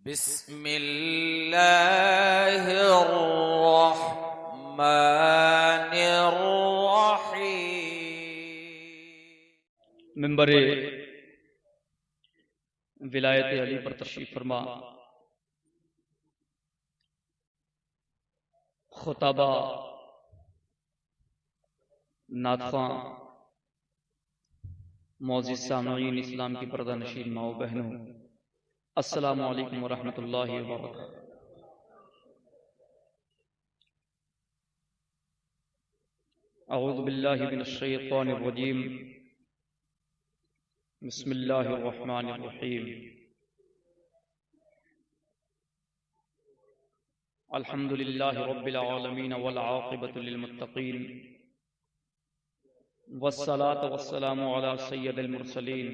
بسم اللہ الرحمن الرحیم۔ منبر ولایت علی پر تشریف فرما خطبہ، نعت خواں، معزز سامعین اسلام کی پردہ نشین ماؤں بہنوں، السلام علیکم ورحمۃ اللہ وبرکاتہ۔ اعوذ باللہ من الشیطان الرجیم، بسم اللہ الرحمن الرحیم۔ الحمد للہ رب العالمین والعاقبۃ للمتقین، والصلاة والسلام علی سید المرسلین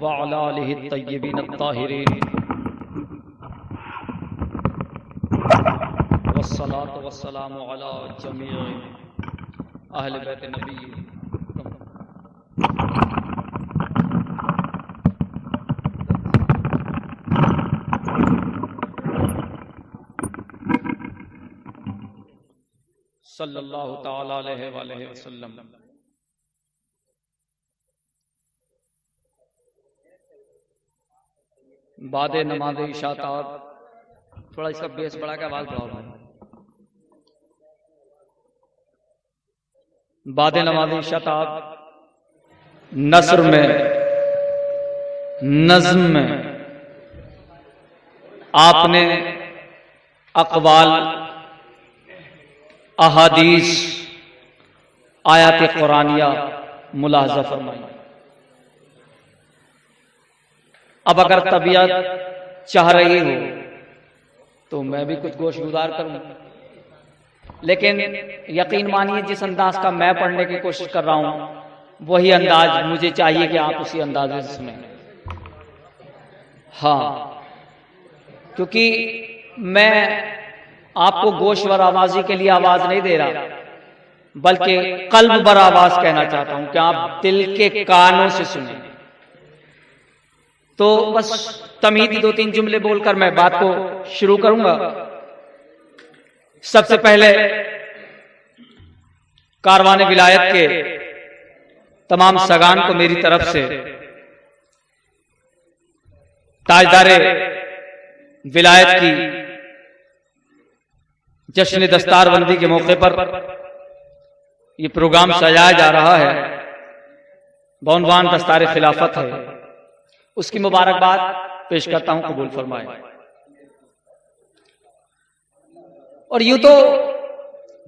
وعلی آلہ الطیبین الطاہرین، والصلاة والسلام علی جمیع اہل بیت نبی صلی اللہ تعالی علیہ وآلہ وسلم۔ بعد نماز عشاء تھوڑا اس کا بیس بڑھا کے آواز بڑھاؤ۔ بعد نماز عشاء نثر میں، نظم میں آپ نے اقوال، احادیث، آیات قرآنیہ ملاحظہ فرمائی۔ اب اگر طبیعت چاہ رہی ہو تو میں بھی کچھ گوش گزار کروں، لیکن یقین مانیے جس انداز کا میں پڑھنے کی کوشش کر رہا ہوں وہی انداز مجھے چاہیے کہ آپ اسی انداز سے سنیں۔ ہاں، کیونکہ میں آپ کو گوشور آوازی کے لیے آواز نہیں دے رہا، بلکہ قلب بر آواز کہنا چاہتا ہوں کہ آپ دل کے کانوں سے سنیں۔ تو بس تمہیدی 2-3 جملے بول کر میں بات کو شروع کروں گا۔ سب سے پہلے کاروان ولایت کے تمام سگان کو میری طرف سے تاجدار ولایت کی جشن دستار بندی کے موقع پر یہ پروگرام سجایا جا رہا ہے، بعنوان دستار خلافت ہے، اس کی مبارکباد پیش کرتا ہوں، قبول فرمائیں۔ اور یوں تو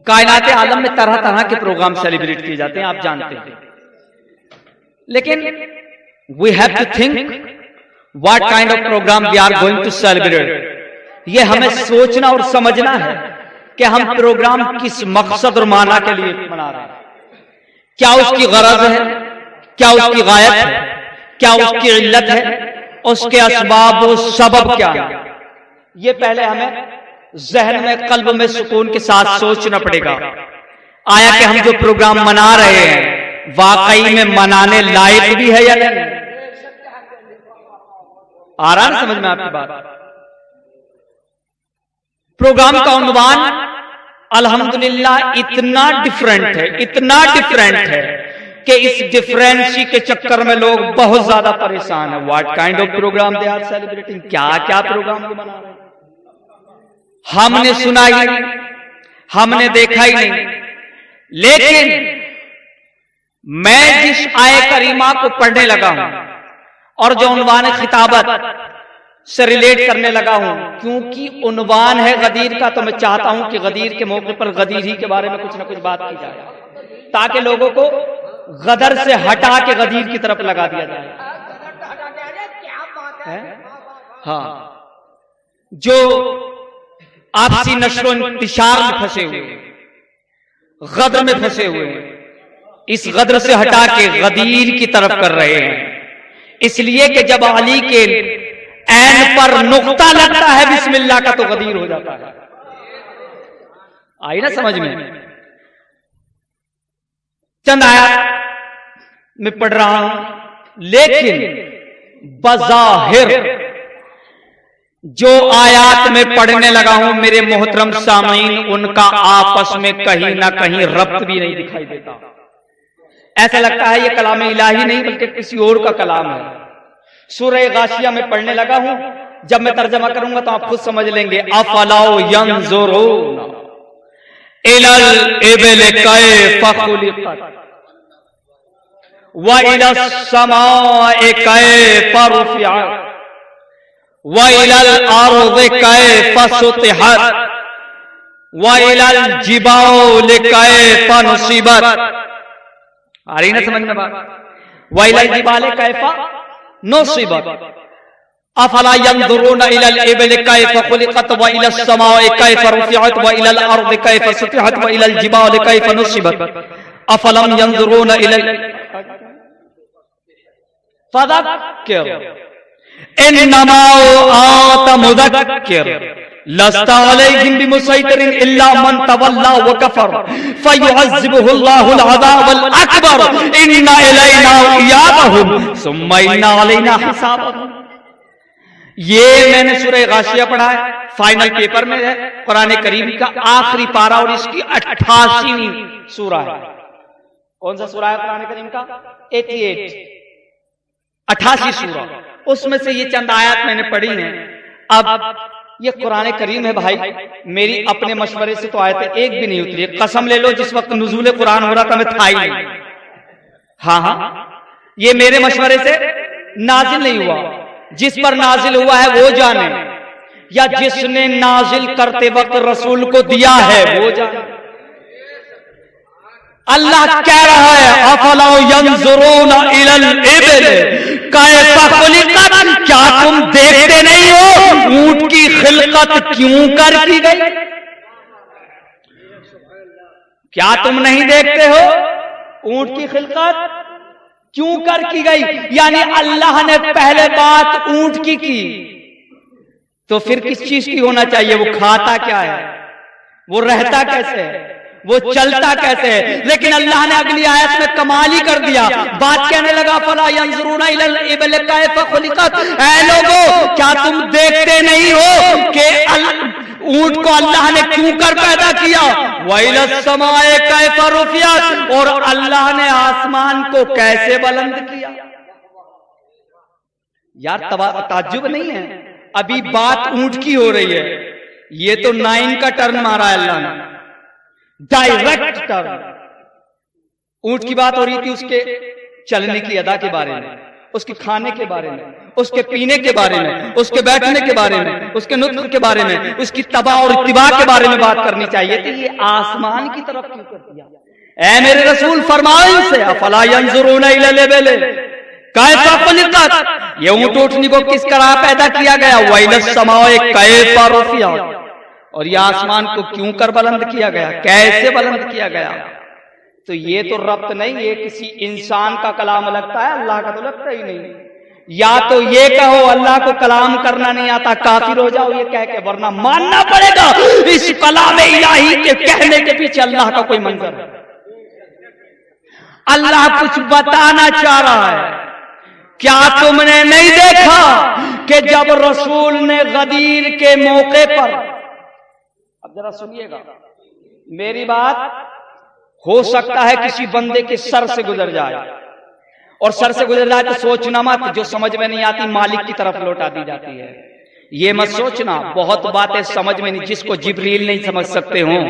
کائنات عالم میں طرح طرح کے پروگرام سیلیبریٹ کیے جاتے ہیں، آپ جانتے ہیں، لیکن we have to think what kind of program we are going to celebrate۔ یہ ہمیں سوچنا اور سمجھنا ہے کہ ہم پروگرام کس مقصد اور معنی کے لیے منا رہے ہیں، کیا اس کی غرض ہے، کیا اس کی غایت ہے، کیا اس کی علت ہے، اس کے اسباب و سبب کیا ہے۔ یہ پہلے ہمیں ذہن میں، قلب میں سکون کے ساتھ سوچنا پڑے گا، آیا کہ ہم جو پروگرام منا رہے ہیں واقعی میں منانے لائق بھی ہے یا نہیں۔ آ رہا نا سمجھ میں آپ کی بات؟ پروگرام کا عنوان الحمدللہ اتنا ڈیفرنٹ ہے، اتنا ڈیفرنٹ ہے کہ اس ڈیفرنسی کے چکر میں لوگ بہت زیادہ پریشان ہیں۔ What kind of program they are celebrating, کیا کیا پروگرام منا رہے ہیں، ہم نے سنا ہی نہیں، ہم نے دیکھا ہی نہیں۔ لیکن میں جس آیے کریمہ کو پڑھنے لگا ہوں اور جو عنوان خطابت سے ریلیٹ کرنے لگا ہوں، کیونکہ عنوان ہے غدیر کا، تو میں چاہتا ہوں کہ غدیر کے موقع پر غدیر ہی کے بارے میں کچھ نہ کچھ بات کی جائے، تاکہ لوگوں کو غدر سے ہٹا کے غدیر کی طرف لگا دیا جائے۔ ہاں، جو آپسی نشر و انتشار میں پھنسے ہوئے، غدر میں پھنسے ہوئے، اس غدر سے ہٹا کے غدیر کی طرف کر رہے ہیں، اس لیے کہ جب علی کے عین پر نقطہ لگتا ہے بسم اللہ کا تو غدیر ہو جاتا ہے۔ آئی نا سمجھ میں؟ چند آیات میں پڑھ رہا ہوں لیکن بظاہر جو آیات میں پڑھنے لگا ہوں میرے محترم سامعین، ان کا آپس میں کہیں نہ کہیں ربط بھی نہیں دکھائی دیتا. ایسا لگتا ہے یہ کلام الہی نہیں بلکہ کسی اور کا کلام ہے. سورہ غاشیہ میں پڑھنے لگا ہوں، جب میں ترجمہ کروں گا تو آپ خود سمجھ لیں گے. افلا ينظرون الى الابل کیف خلقت وَإِلَى السَّمَاءِ كَيْفَ رُفِعَتْ وَإِلَى الْأَرْضِ كَيْفَ سُطِحَتْ وَإِلَى الْجِبَالِ كَيْفَ نُصِبَتْ. آ رہی نا سمجھ میں بات؟ وَإِلَى الْجِبَالِ كَيْفَ نُصِبَتْ أَفَلَا يَنظُرُونَ إِلَى الْإِبِلِ كَيْفَ خُلِقَتْ وَإِلَى السَّمَاءِ كَيْفَ رُفِعَتْ وَإِلَى الْأَرْضِ كَيْفَ سُطِحَتْ وَإِلَى الْجِبَالِ كَيْفَ نُصِبَتْ أَفَلَمْ يَنظُرُونَ إِلَى فذكر انما انت مذكر لست عليهم بمسيطر الا من تولى وكفر فيعذبه الله العذاب الاكبر ان الينا ايابهم ثم ان علينا حسابهم. یہ میں نے سورہ غاشیہ پڑھا ہے، فائنل پیپر میں ہے، قرآن کریم کا آخری پارہ اور اس کی 88ویں سورہ ہے. کون سا سورہ ہے قرآن کریم کا؟ 88 سورہ. اس میں سے یہ چند آیات میں نے پڑھی ہیں. اب یہ قرآن کریم ہے بھائی، میری اپنے مشورے سے تو آیتیں ایک بھی نہیں اتری. قسم لے لو جس وقت نزول قرآن ہو رہا تھا میں تھا ہی نہیں. ہاں یہ میرے مشورے سے نازل نہیں ہوا. جس پر نازل ہوا ہے وہ جانے، یا جس نے نازل کرتے وقت رسول کو دیا ہے وہ جانے. اللہ کہہ رہا ہے افلا ينظرون الى الابل کیف خلقت، کیا تم دیکھتے نہیں ہو اونٹ کی خلقت کیوں کر کی گئی؟ کیا تم نہیں دیکھتے ہو اونٹ کی خلقت کیوں کر کی گئی؟ یعنی اللہ نے پہلے بات اونٹ کی تو پھر کس چیز کی ہونا چاہیے؟ وہ کھاتا کیا ہے، وہ رہتا کیسے ہے، وہ چلتا کیسے ہے؟ لیکن اللہ نے اگلی آیت میں کمال ہی کر دیا. بات کہنے لگا فلا ينظرون الى الابل كيف خلقت، اے لوگوں کیا تم دیکھتے نہیں ہو کہ اونٹ کو اللہ نے کیوں کر پیدا کیا؟ وَإِلَى السَّمَاءِ كَيْفَ رُفِعَتْ، اور اللہ نے آسمان کو کیسے بلند کیا. یار تعجب نہیں ہے؟ ابھی بات اونٹ کی ہو رہی ہے، یہ تو 9 کا ٹرن مارا ہے اللہ نے، ڈائریکٹ ٹرن. اونٹ کی بات ہو رہی تھی اس کے چلنے کی ادا کے بارے میں، اس کے کھانے کے بارے میں، اس کے پینے کے بارے میں، اس کے بیٹھنے کے بارے میں، اس کے نطق کے بارے میں، اس کی تباہ اور اتباع کے بارے میں بات کرنی چاہیے تھی. یہ آسمان کی طرف کیوں کر دیا؟ اے میرے رسول فرماؤ ان سے افلا ينظرون الى الابل کیف خلقت، یہ اونٹ اونٹنی کو کس طرح پیدا کیا گیا؟ وَإِلَى السَّمَاءِ كَيْفَ رُفِعَتْ، اور یہ آسمان کو کیوں کر بلند کیا گیا، کیسے بلند کیا گیا؟ تو یہ تو ربط نہیں، یہ کسی انسان کا کلام لگتا ہے، اللہ کا تو لگتا ہی نہیں. یا تو یہ کہو اللہ کو کلام کرنا نہیں آتا کافر ہو جاؤ یہ کہہ کے، ورنہ ماننا پڑے گا اس کلام الہی کے کہنے کے پیچھے اللہ کا کوئی منظر ہے. اللہ کچھ بتانا چاہ رہا ہے. کیا تم نے نہیں دیکھا کہ جب رسول نے غدیر کے موقع پر، اب ذرا سنیے گا میری بات، ہو سکتا ہے کسی بندے کے سر سے گزر جائے، اور سر سے گزر جائے تو سوچنا مت جو سمجھ میں نہیں آتی مالک کی طرف لوٹا دی جاتی ہے. یہ مت سوچنا بہت باتیں سمجھ میں نہیں، جس کو جبریل نہیں سمجھ سکتے ہوں،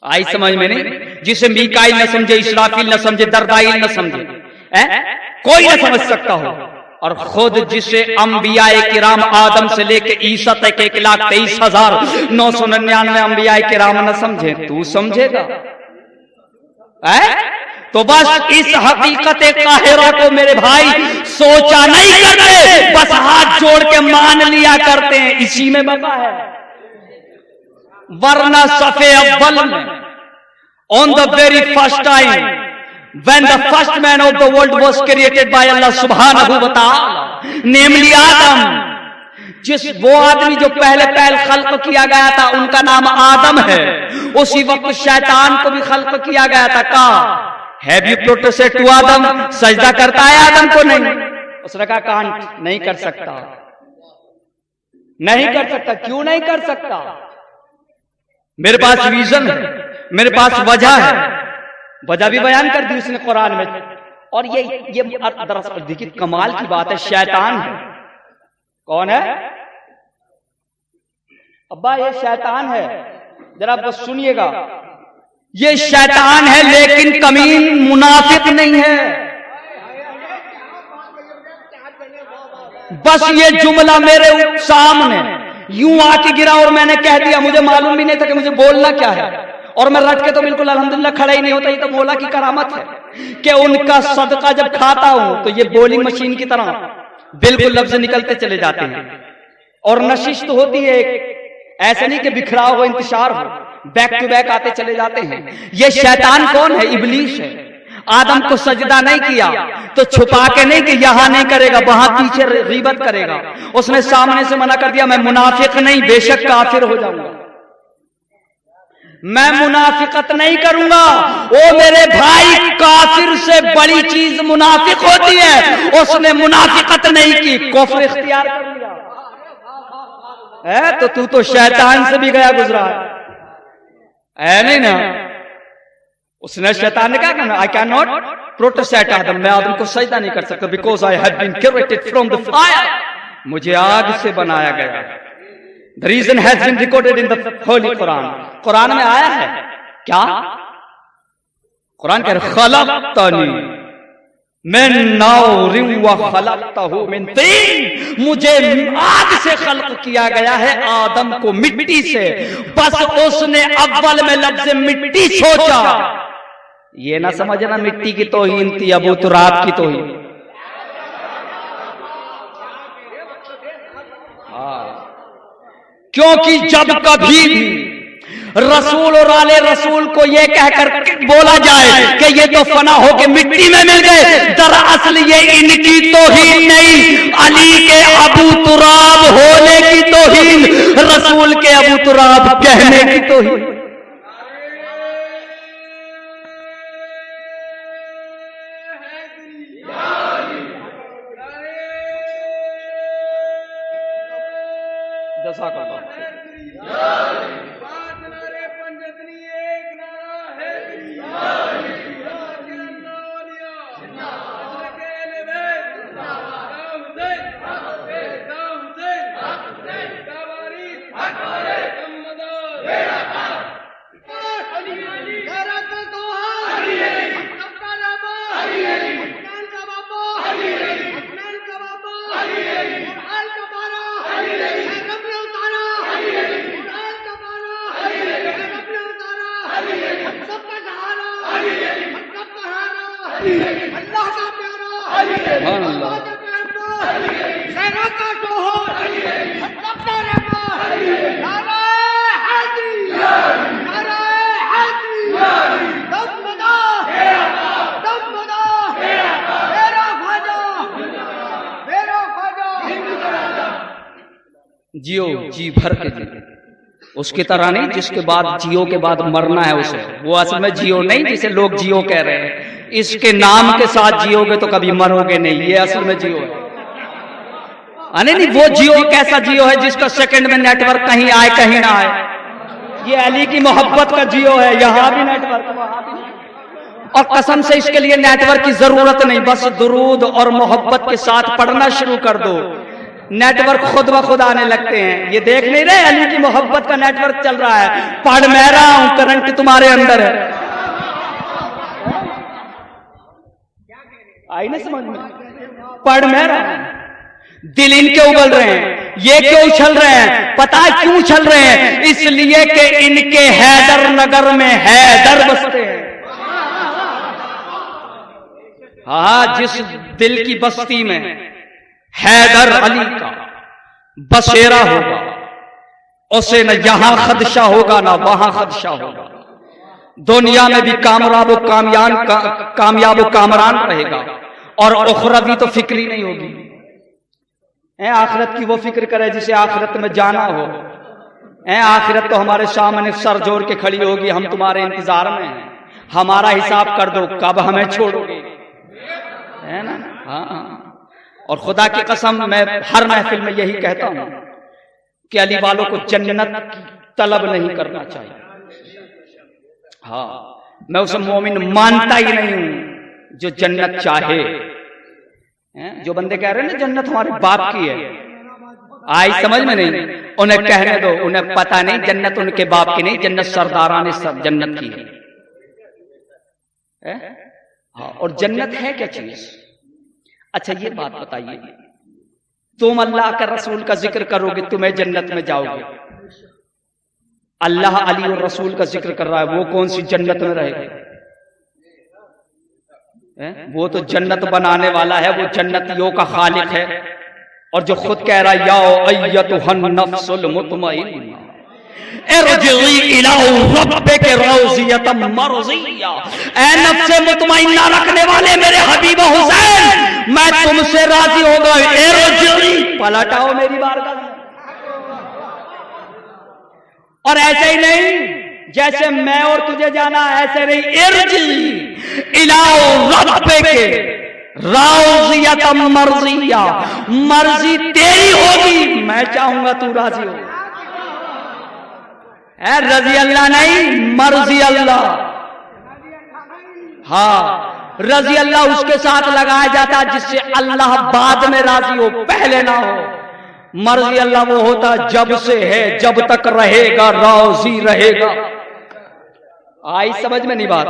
آئی سمجھ میں نہیں، جسے میکائیل نہ سمجھے، اسرافیل نہ سمجھے، دردائیل نہ سمجھے، کوئی نہ سمجھ سکتا ہو. اور خود جسے انبیاء کرام آدم سے لے کے عیسیٰ تک 1,23,999 انبیاء کرام نہ سمجھے، تو سمجھے گا؟ تو بس اس حقیقت قاہرہ کو میرے بھائی سوچا نہیں کرتے، بس ہاتھ جوڑ کے مان لیا کرتے ہیں، اسی میں بقا ہے. ورنہ صفحے اول میں on the very first time when the first man of the world was created by Allah subhanahu wa ta'ala, namely Adam، جس وہ آدمی جو پہلے خلق کیا گیا تھا ان کا نام آدم ہے، اسی وقت شیطان کو بھی خلق کیا گیا تھا. کہا Have you protested to Adam? سجدہ کرتا ہے آدم کو؟ نہیں. اس نے کہا کانٹ، نہیں کر سکتا، نہیں کر سکتا. کیوں نہیں کر سکتا؟ میرے پاس ریزن ہے، میرے پاس وجہ ہے. وجہ بھی بیان کر دی اس نے قرآن میں. اور یہ دراصل دیکھیے کمال کی بات ہے، شیطان ہے. کون ہے؟ ابا یہ شیطان ہے. ذرا بس سنیے گا، یہ شیطان ہے لیکن کمین منافق نہیں ہے. بس یہ جملہ میرے سامنے یوں آ کے گرا اور میں نے کہہ دیا. مجھے معلوم بھی نہیں تھا کہ مجھے بولنا کیا ہے، اور میں رٹ کے تو بالکل الحمدللہ کھڑا ہی نہیں ہوتا. یہ تو مولا کی کرامت ہے کہ ان کا صدقہ جب کھاتا ہوں تو یہ بولنگ مشین کی طرح بالکل لفظ نکلتے چلے جاتے ہیں. اور نشست ہوتی ہے، ایسا نہیں کہ بکھرا ہو انتشار ہو، بیک ٹو بیک آتے چلے جاتے ہیں. یہ شیطان کون ہے؟ ابلیس ہے. آدم کو سجدہ نہیں کیا تو چھپا کے نہیں کہ یہاں نہیں کرے گا، وہاں پیچھے غیبت کرے گا. اس نے سامنے سے منع کر دیا، میں منافق نہیں، بے شک کافر ہو جاؤں گا، میں منافقت نہیں کروں گا. او میرے بھائی، کافر سے بڑی چیز منافق ہوتی ہے. اس نے منافقت نہیں کی، کفر اختیار کر لیا. تو شیطان سے بھی گیا گزرا ہے نہیں نا؟ اس نے شیطان نے کہا کہ I cannot protest at Adam. میں آدم کو سجدہ نہیں کر سکتا because I have been created from the fire. مجھے آگ سے بنایا گیا. The reason has been recorded in the Holy Quran. قرآن میں آیا ہے کیا؟ قرآن کہہ رہا خلقتنی من نار وخلقتہ من طین. مجھے آگ سے خلق کیا گیا ہے، آدم کو مٹی سے. بس اس نے اول میں لفظ مٹی سوچا. یہ نہ سمجھنا مٹی کی توہین تھی، ابو تراب کی توہین. کیونکہ جب کبھی بھی رسول اور آل رسول کو یہ کہہ کر بولا جائے کہ یہ تو فنا ہو کے مٹی میں مل گئے، دراصل یہ ان کی توہین نہیں، علی کے ابو تراب ہونے کی توہین، رسول کے ابو تراب کہنے کی توہین. جزاک اللہ. جیو جی بھر کے جیو، اس کی طرح نہیں جس کے بعد جیو کے بعد مرنا ہے اسے. وہ اصل میں جیو نہیں جسے لوگ جیو کہہ رہے ہیں. اس کے نام کے ساتھ جیو گے تو کبھی مرو گے نہیں. یہ اصل میں جیو ہے. نہیں وہ جیو کیسا جیو ہے جس کا سیکنڈ میں نیٹ ورک کہیں آئے کہیں نہ آئے. یہ علی کی محبت کا جیو ہے، یہاں بھی نیٹ ورک وہاں بھی. اور قسم سے اس کے لیے نیٹ ورک کی ضرورت نہیں، بس درود اور محبت کے ساتھ پڑھنا شروع کر دو، نیٹ ورک خود بخود آنے لگتے ہیں. یہ دیکھ نہیں رہے علی کی محبت کا نیٹ ورک چل رہا ہے. پڑھ میں رہا ہوں، کرنٹ تمہارے اندر ہے. آئی نہیں سمجھ میں؟ پڑھ میں رہا ہوں. دل ان کے ابل رہے ہیں. یہ کیوں اچھل رہے ہیں؟ پتا ہے کیوں اچھل رہے ہیں؟ اس لیے کہ ان کے حیدر نگر میں حیدر بستے ہیں. ہاں، جس دل کی بستی میں حیدر علی کا بسیرا ہوگا اسے نہ یہاں خدشہ ہوگا نہ وہاں خدشہ ہوگا. دنیا میں بھی کامیاب و کامران رہے گا، اور اخروی تو فکر ہی نہیں ہوگی. آخرت کی وہ فکر کرے جسے آخرت میں جانا ہو. آخرت تو ہمارے سامنے سر جوڑ کے کھڑی ہوگی، ہم تمہارے انتظار میں ہیں. ہمارا حساب کر دو کب ہمیں چھوڑو گے، ہے نا؟ ہاں، اور خدا کی قسم میں ہر محفل میں یہی کہتا ہوں کہ علی والوں کو جنت طلب نہیں کرنا چاہیے. ہاں، میں اسے مومن مانتا ہی نہیں ہوں جو جنت چاہے. جو بندے کہہ رہے ہیں نا جنت ہمارے باپ کی ہے، آئی سمجھ میں نہیں، انہیں کہنے دو، انہیں پتہ نہیں جنت ان کے باپ کی نہیں، جنت سرداران سب جنت کی ہے. ہاں، اور جنت ہے کیا چیز؟ اچھا یہ بات بتائیے، تم اللہ کا رسول کا ذکر کرو گے تمہیں جنت میں جاؤ گے. اللہ علی اور رسول کا ذکر کر رہا ہے، وہ کون سی جنت میں رہے گا؟ وہ تو جنت بنانے والا ہے، وہ جنتیوں کا خالق ہے، اور جو خود کہہ رہا ہے یا ایتھا النفس المطمئنہ ارجعی الی ربک راضیۃ مرضیہ، اے نفس مطمئنہ رکھنے والے میرے حبیب حسین، میں تم سے راضی ہو گیا، ارجعی پلٹ آؤ میری بارگاہ میں. اور ایسے ہی نہیں جیسے میں اور تجھے جانا ایسے نہیں، ارجعی الی ربک راضیۃ مرضیہ، مرضی تیری ہوگی میں چاہوں گا تو راضی ہو. اے رضی اللہ نہیں، مرضی اللہ. ہاں، رضی اللہ اس کے ساتھ لگایا جاتا جس سے اللہ بعد میں راضی ہو، پہلے نہ ہو. مرضی اللہ وہ ہوتا جب سے ہے، جب تک رہے گا راضی رہے گا. آئی سمجھ میں نہیں بات؟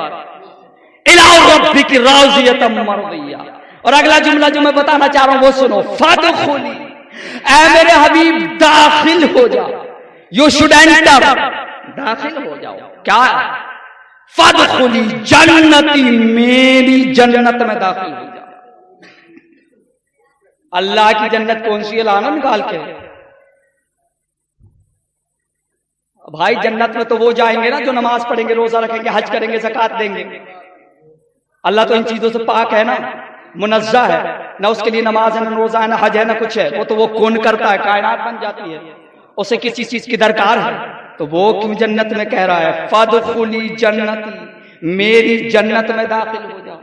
الہ ربک راضیۃ مرضیہ. اور اگلا جملہ جو میں بتانا چاہ رہا ہوں وہ سنو، فادخلی، اے میرے حبیب داخل ہو جا، یو شوڈ انٹر، داخل ہو جاؤ. کیا؟ فادخلی جنتی، میری جنت میں داخل ہو جاؤ. اللہ کی جنت کون سی ہے؟ لانا نکال کے. بھائی جنت میں تو وہ جائیں گے نا جو نماز پڑھیں گے، روزہ رکھیں گے، حج کریں گے، زکات دیں گے. اللہ تو ان چیزوں سے پاک ہے نا، منزہ ہے، نہ اس کے لیے نماز ہے، نہ روزہ ہے، نہ حج ہے، نہ کچھ ہے. وہ تو وہ کون کرتا ہے، کائنات بن جاتی ہے، اسے کسی چیز کی درکار ہے. تو وہ کیوں جنت میں کہہ رہا ہے فادخلی جنتی، میری جنت میں داخل ہو جاؤ،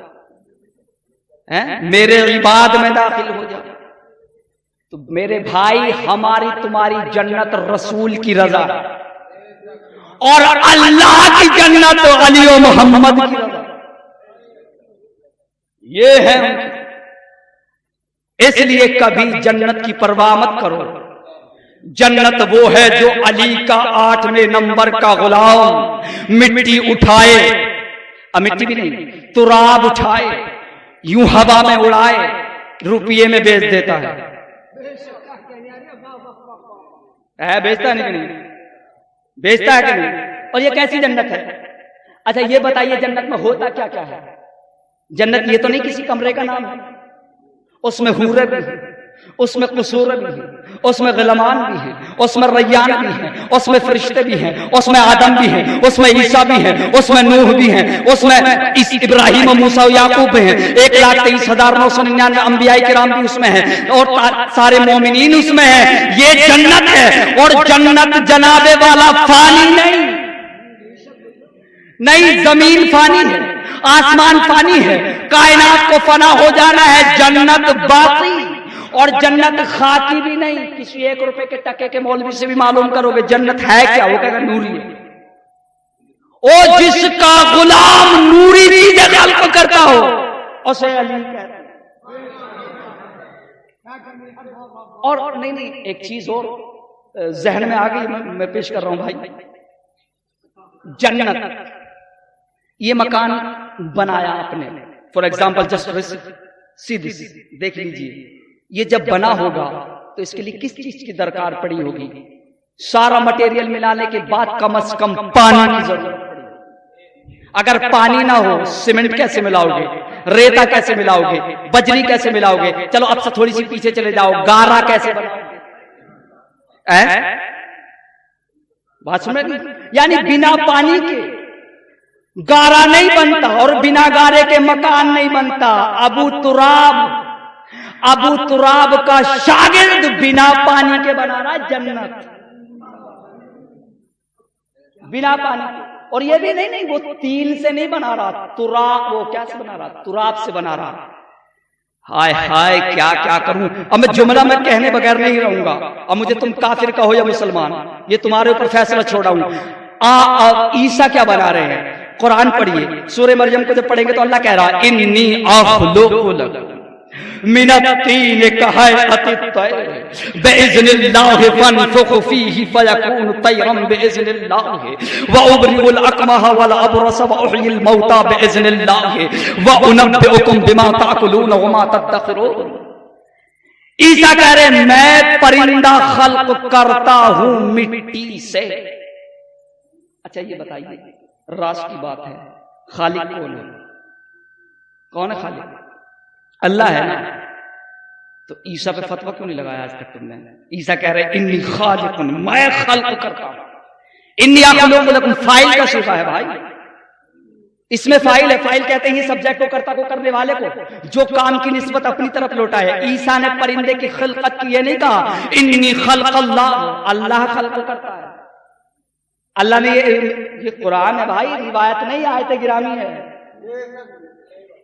میرے عباد میں داخل ہو جاؤ. تو میرے بھائی ہماری تمہاری جنت رسول کی رضا، اور اللہ کی جنت علی و محمد کی رضا، یہ ہے. اس لیے کبھی جنت کی پرواہ مت کرو. جنت وہ ہے جو علی کا 8ویں نمبر کا غلام مٹی اٹھائے، مٹی بھی نہیں، تراب اٹھائے، یوں ہوا میں اڑائے، روپیے میں بیچ دیتا ہے. بیچتا نہیں، بیچتا ہے کہ نہیں؟ اور یہ کیسی جنت ہے؟ اچھا یہ بتائیے جنت میں ہوتا کیا کیا ہے؟ جنت یہ تو نہیں کسی کمرے کا نام ہے، اس میں حوریں بھی ہیں، اس میں قصور بھی ہیں، اس میں غلامان بھی ہیں، اس میں ریان بھی ہیں، اس میں فرشتے بھی ہیں، اس میں آدم بھی ہیں، اس میں عیسیٰ بھی ہیں، اس میں نوح بھی ہیں، اس میں ابراہیم و موسیٰ و یعقوب بھی ہیں، 1,23,999 انبیاء کرام بھی اس میں ہیں، اور سارے مومنین اس میں ہیں. یہ جنت ہے. اور جنت جناب والا فانی نہیں، زمین فانی ہے، آسمان فانی ہے، کائنات کو فنا ہو جانا ہے. جنت باقی، اور جنت خاکی بھی نہیں. کسی 1 روپے کے ٹکے کے مولوی سے بھی معلوم کرو گے جنت ہے کیا، وہ کہے گا نوری ہے. او جس کا غلام نوری چیزیں خلق کرتا ہو اسے علی کہتے ہیں. اور نہیں ایک چیز اور ذہن میں آ گئی، میں پیش کر رہا ہوں بھائی. جنت یہ مکان بنایا آپ نے، فار ایگزامپل جسٹ سیدھی دیکھ لیجیے، یہ جب بنا ہوگا تو اس کے لیے کس چیز کی درکار پڑی ہوگی؟ سارا مٹیریل ملانے کے بعد کم از کم پانی کی ضرورت پڑی. اگر پانی نہ ہو سیمنٹ کیسے ملاؤ گے؟ ریتا کیسے ملاؤ گے؟ بجری کیسے ملاؤ گے؟ چلو اب سے تھوڑی سی پیچھے چلے جاؤ، گارا کیسے بناؤ گے؟ بات سن رہے؟ یعنی بنا پانی کے گارا نہیں بنتا، اور بنا گارے کے مکان نہیں بنتا. ابو تراب کا شاگرد بنا پانی کے بنا رہا جنت، بنا پانی. اور یہ بھی نہیں وہ تین سے نہیں بنا رہا، تراب، وہ کیا سے بنا رہا؟ تراب سے بنا رہا۔ ہائے ہائے کیا کیا کروں، اب میں جملہ میں کہنے بغیر نہیں رہوں گا، اب مجھے تم کافر کہو یا مسلمان، یہ تمہارے اوپر فیصلہ چھوڑا ہوں۔ عیسیٰ کیا بنا رہے ہیں؟ قرآن پڑھیے، سورہ مریم کو جب پڑھیں گے تو اللہ کہہ رہا انی اخلق لکم من الطین کہیئۃ الطیر باذن اللہ فانفخ فیہ فیکون طیرا باذن اللہ وابرئ الاکمہ والابرص واحیی الموتى باذن اللہ وانبئکم بما تاکلون وما تدخرون۔ عیسیٰ کہہ رہے ہیں میں پرندہ خلق کرتا ہوں مٹی سے۔ اچھا یہ بتائیے، راز کی بات ہے، خالق کون ہے؟ کون ہے خالق؟ اللہ ہے نا، تو عیسیٰ پہ فتویٰ کیوں نہیں لگایا آج تک تم نے؟ عیسیٰ کہہ رہے انی خالق، میں خلق کرتا ہوں، انی اخلق لکم، فاعل کا صفہ ہے بھائی، اس میں فاعل ہے، فاعل کہتے ہیں سبجیکٹ کو، کرتا کو، کرنے والے کو، جو کام کی نسبت اپنی طرف لوٹا ہے۔ عیسیٰ نے پرندے کی خلقت کی یہ نہیں کہا انی خلق اللہ، اللہ خلق کرتا ہے، اللہ نے یہ قرآن ہے بھائی، روایت نہیں، آیت گرامی ہے۔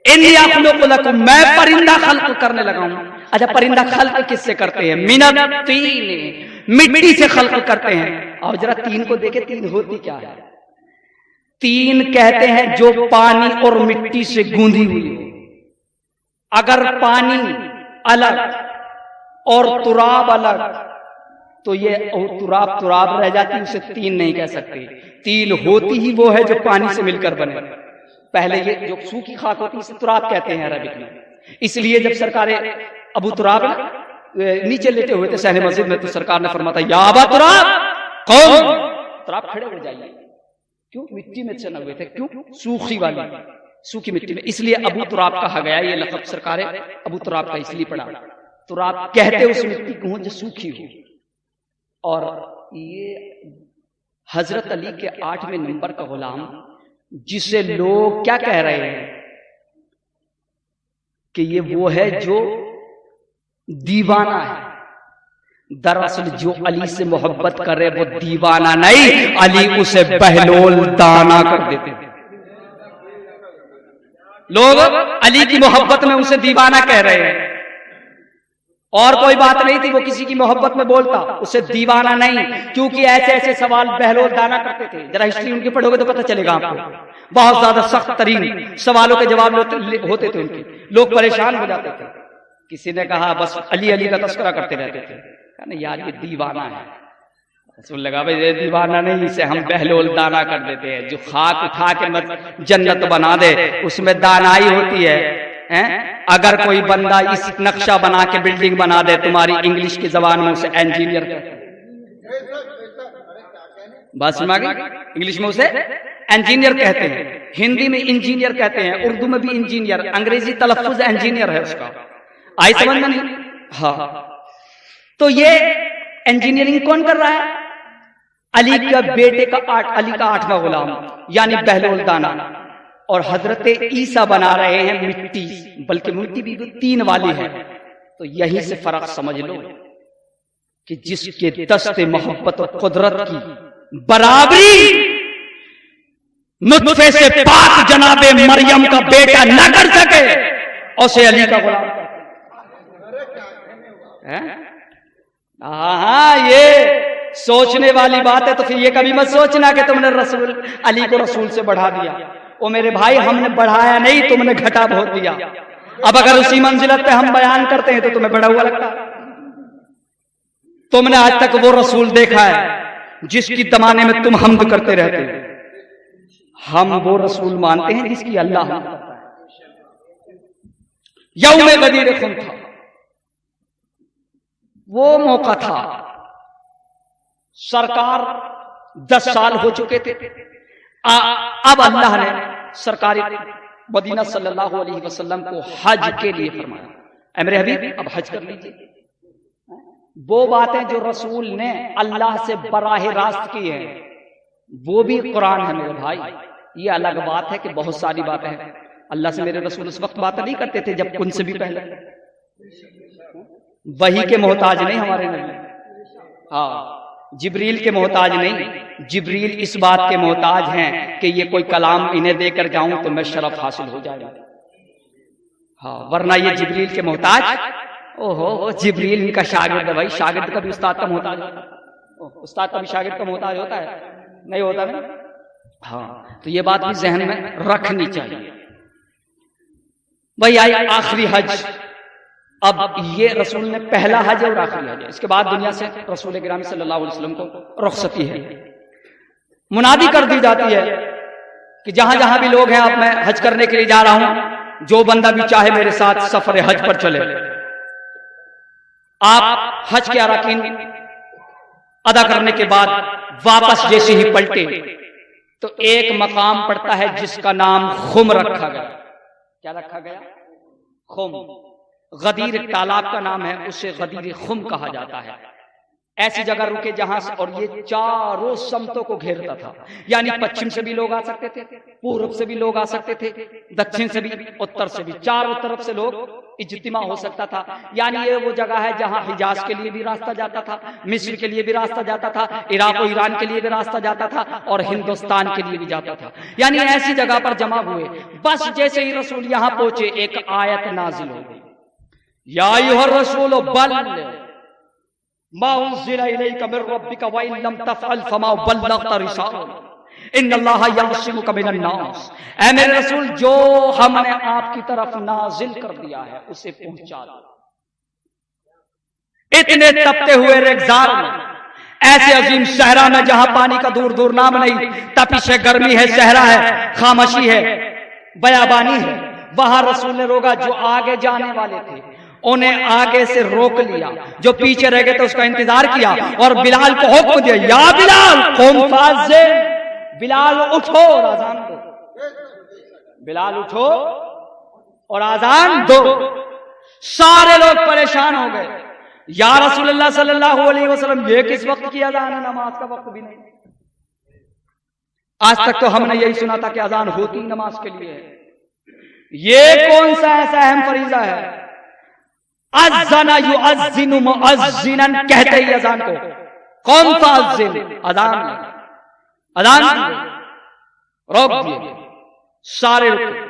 انی اخلق لکم، میں پرندہ خلق کرنے لگا ہوں۔ اچھا پرندہ خلق کس سے کرتے ہیں؟ من الطین، مٹی سے خلق کرتے ہیں۔ اور ذرا تین کو دیکھیں، تین ہوتی کیا ہے؟ تین کہتے ہیں جو پانی اور مٹی سے گوندھی ہوئی ہو۔ اگر پانی الگ اور تراب الگ تو یہ تراب تراب رہ جاتی، اسے تین نہیں کہہ سکتے۔ تین ہوتی ہی وہ ہے جو پانی سے مل کر بنے۔ پہلے یہ جو سوکھی خاک ہوتی ہے اسے تراب کہتے ہیں عربک میں، اس لیے جب سرکار ابو تراب نیچے لیٹے ہوئے تھے صحن مسجد میں تو سرکار نے فرمایا یا ابا تراب قوم، تراب کھڑے ہو جائیے، کیوں؟ مٹی میں چنے ہوئے تھے، کیوں؟ سوکھی والی، سوکھی مٹی میں، اس لیے ابو تراب کہا گیا۔ یہ لقب سرکار ابو تراب کا اس لیے پڑا، تراب کہتے اس مٹی کو جو سوکھی ہو۔ اور یہ حضرت علی کے 8ویں نمبر کا غلام، جسے لوگ کیا کہہ رہے ہیں کہ یہ وہ ہے جو دیوانہ ہے، دراصل جو علی سے محبت کرے وہ دیوانہ نہیں، علی اسے بہلول دانا کر دیتے ہیں۔ لوگ علی کی محبت میں اسے دیوانہ کہہ رہے ہیں، اور کوئی بات نہیں تھی، وہ کسی کی محبت میں بولتا، اسے دیوانہ نہیں، کیونکہ ایسے ایسے سوال بہلول دانا کرتے تھے۔ ذرا ہسٹری ان کی پڑھو گے تو پتہ چلے گا آپ کو، بہت زیادہ سخت ترین سوالوں کے جواب ہوتے تھے ان کے، لوگ پریشان ہو جاتے تھے۔ کسی نے کہا بس علی علی کا تذکرہ کرتے رہتے تھے، کہا یار یہ دیوانہ ہے۔ رسول لگا بھائی یہ دیوانہ نہیں، اسے ہم بہلول دانا کر دیتے ہیں، جو خاک اٹھا کے جنت بنا دے اس میں دانائی ہوتی ہے۔ اگر کوئی بندہ اس نقشہ بنا کے بلڈنگ بنا دے، تمہاری انگلش کی زبان میں اسے انجینئر کہتے ہیں، بس سنا گئی، انگلش میں اسے انجینئر کہتے ہیں، ہندی میں انجینئر کہتے ہیں، اردو میں بھی انجینئر، انگریزی تلفظ انجینئر ہے اس کا، آئی سمجھ میں نہیں؟ ہاں، تو یہ انجینئرنگ کون کر رہا ہے؟ علی کا بیٹے کا علی کا 8واں غلام یعنی بہلول دانا، اور حضرت عیسیٰ بنا رہے ہیں مٹی، بلکہ مٹی بھی تین والی ہے۔ تو یہیں سے فرق سمجھ لو کہ جس کے دست محبت و قدرت کی برابری نطفے سے پاک جناب مریم کا بیٹا نہ کر سکے، اسے علی کا غلام۔ ہاں یہ سوچنے والی بات ہے، تو پھر یہ کبھی مت سوچنا کہ تم نے رسول علی کو رسول سے بڑھا دیا۔ او میرے بھائی، ہم نے بڑھایا نہیں، تم نے گھٹا بہت دیا۔ اب اگر اسی منزلت پہ ہم بیان کرتے ہیں تو تمہیں بڑا ہوا لگتا۔ تم نے آج تک وہ رسول دیکھا ہے جس کی زمانے میں تم حمد کرتے رہتے ہو، ہم وہ رسول مانتے ہیں جس کی اللہ حمد کرتا ہے۔ یوم غدیر خم تھا، وہ موقع تھا، سرکار 10 سال ہو چکے تھے، اب اللہ نے سرکار مدینہ صلی اللہ علیہ وسلم کو حج کے لیے فرمایا، اے میرے حبیب اب حج کر لیجئے۔ وہ باتیں جو رسول نے اللہ سے براہ راست کی ہیں وہ بھی قرآن ہے میرے بھائی۔ یہ الگ بات ہے کہ بہت ساری باتیں ہیں، اللہ سے میرے رسول اس وقت باتیں نہیں کرتے تھے جب ان سے بھی پہلے، وحی کے محتاج نہیں ہمارے نبی۔ ہاں جبریل کے محتاج نہیں، جبریل اس بات کے محتاج ہیں کہ یہ کوئی کلام انہیں دے کر جاؤں تو میں شرف حاصل ہو جائے گا، ہاں، ورنہ یہ جبریل کے محتاج، جبریل ان کا شاگرد ہے بھائی، شاگرد کا بھی استاد کا محتاج ہوتا ہے، استاد کا بھی شاگرد کا محتاج ہوتا ہے، نہیں ہوتا نا؟ ہاں، تو یہ بات بھی ذہن میں رکھنی چاہیے بھائی۔ آئی آخری حج، اب یہ رسول نے پہلا حج اور آخری حج ہے، اس کے بعد دنیا سے رسول گرامی صلی اللہ علیہ وسلم کو رخصتی ہے۔ منادی کر دی جاتی ہے کہ جہاں جہاں بھی لوگ ہیں، اب میں حج کرنے کے لیے جا رہا ہوں، جو بندہ بھی چاہے میرے ساتھ سفر حج پر چلے۔ آپ حج کے اراکین ادا کرنے کے بعد واپس جیسے ہی پلٹے تو ایک مقام پڑتا ہے جس کا نام خم رکھا گیا۔ کیا رکھا گیا؟ خم۔ غدیر تالاب کا نام ہے، اسے غدیر خم کہا جاتا ہے۔ ایسی جگہ رکے جہاں سے، اور یہ چاروں سمتوں کو گھیرتا تھا، یعنی پچھم سے بھی لوگ آ سکتے تھے، پورب سے بھی لوگ آ سکتے تھے، دکشن سے بھی، اتر سے بھی، چاروں طرف سے لوگ اجتماع ہو سکتا تھا۔ یعنی یہ وہ جگہ ہے جہاں حجاز کے لیے بھی راستہ جاتا تھا، مصر کے لیے بھی راستہ جاتا تھا، عراق و ایران کے لیے بھی راستہ جاتا تھا، اور ہندوستان کے لیے بھی جاتا تھا۔ یعنی ایسی جگہ پر جمع ہوئے، بس جیسے ہی رسول یہاں پہنچے ایک آیت نازل ہو گئی، یا ایھا الرسول بلغ ما انزل الیک من ربک وان لم تفعل فما بلغت رسالته ان اللہ یعصمک من الناس۔ اے میرے رسول، جو ہم نے آپ کی طرف نازل کر دیا ہے اسے پہنچا دو۔ اتنے تپتے ہوئے ریگزار میں، ایسے عظیم صحرا میں جہاں پانی کا دور دور نام نہیں، تپش ہے، گرمی ہے، صحرا ہے، خاموشی ہے، بیابانی ہے، وہاں رسول نے روکا۔ جو آگے جانے والے تھے انہیں آگے سے روک لیا، جو پیچھے رہ گئے تھے اس کا انتظار کیا، اور بلال کو حکم دیا، یا بلال قم فاذن، بلال اٹھو اور اذان دو، بلال اٹھو اور اذان دو۔ سارے لوگ پریشان ہو گئے، یا رسول اللہ صلی اللہ علیہ وسلم، یہ کس وقت کی اذان ہے؟ نماز کا وقت بھی نہیں، آج تک تو ہم نے یہی سنا تھا کہ اذان ہوتی نماز کے لیے ہے، یہ کون سا ایسا اہم فریضہ ہے؟ اذن یؤذن مؤذنا، کہتے ہی اذان کو قم فاذن، اذان روک دیے، سارے رکے،